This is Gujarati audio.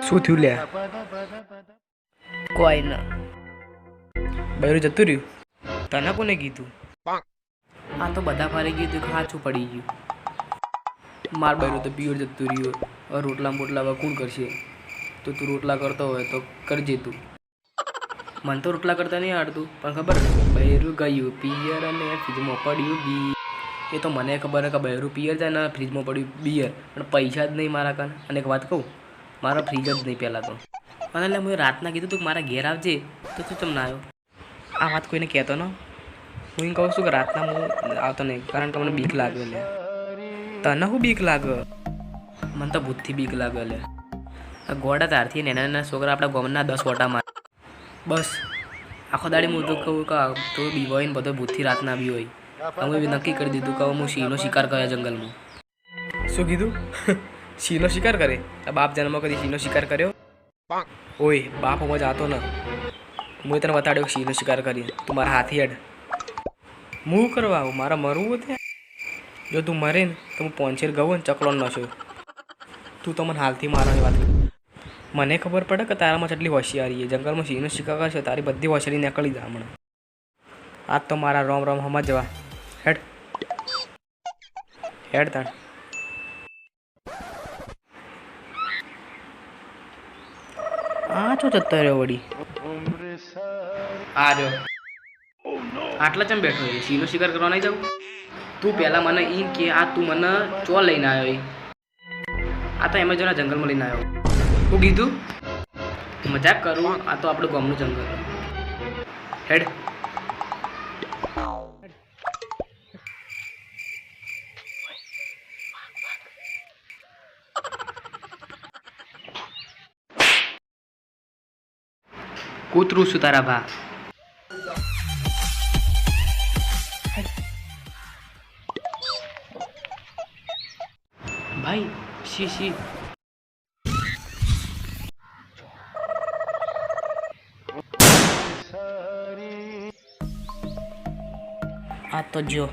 શું થયું લે? કોઈ ન બૈરું જતું રહ્યું? તને કોને કીધું? આ તો બધા ફરી ગયું તું ખાચું પડી ગયું. માર બૈરું તો પિયર જતું રહ્યું. હવે રોટલા બોટલા હવે કોણ કરશે? તો તું રોટલા કરતો હોય તો કરજે તું. મને તો રોટલા કરતા નહીં આવડતું, પણ ખબર બૈરું ગયું પિયર અને ફ્રીજમાં પડ્યું બી. એ તો મને ખબર કે બૈરું પિયર જાય ને ફ્રીજમાં પડ્યું બિયર, પણ પૈસા જ નહીં મારા કાન. અને એક વાત કહું, મારા ફ્રીજ જ નહીં પહેલાં તો. અને એટલે મેં રાતના કીધું તું કે મારા ઘેર આવજે, તો તું ચમ ના આવ્યો? આ વાત કોઈને કહેતો ન. હું એમ કહું છું કે રાતના હું આવતો નહીં, કારણ કે મને બીક લાગે લે. તને શું બીક લાગે? મને તો ભૂતથી બીક લાગે લે. આ ગોડા તારથી નાના નાના છોકરા આપણા ગામના 10 ઓટા મારે. બસ આખો દાડી હું તો કહું કે તું બી હોય ને બધો ભૂતથી રાતના બી હોય. અમે નક્કી કરી દીધું કે હું સિંહનો શિકાર કર્યો જંગલમાં. શું કીધું? સિંહનો શિકાર કરે? આ બાપ જન્મ કદી સિંહનો શિકાર કર્યો? ઓય બાપ હું જાતો ન. હું તને બતાડ્યો સિંહનો શિકાર કરી. તું મારા હાથી હેડ. હું કરવા આવું? મારા મરવું ત્યાં? જો તું મરે ને તો હું પોંચેર ગયો ને ચકલો નશો. તું તો મને હાલથી મારવાની વાત કર. મને ખબર પડે કે તારામાં કેટલી હોશિયારી છે. જંગલમાં સિંહનો શિકાર કરશે તારી બધી હોશિયારી નીકળી જાય હમણાં. આજ તો મારા રોમ રોમ હમજ જવા. હેડ હેડ તાણ. આ શું જતો રહ્યો વળી? આ રહ્યો. આટલા ચમ બેઠો છે? સિંહનો શિકાર કરવા નહીં જાઉં? તું પહેલાં મને એ કે આ તું મને ચો લઈને આવ્યો? આ તો એમેઝોનના જંગલમાં લઈને આવ્યો. શું કીધું? મજાક કરું? આ તો આપણું ગામનું જંગલ. હેડ. કૂતરું છું તારા ભા. ભાઈ શી આ તો જો.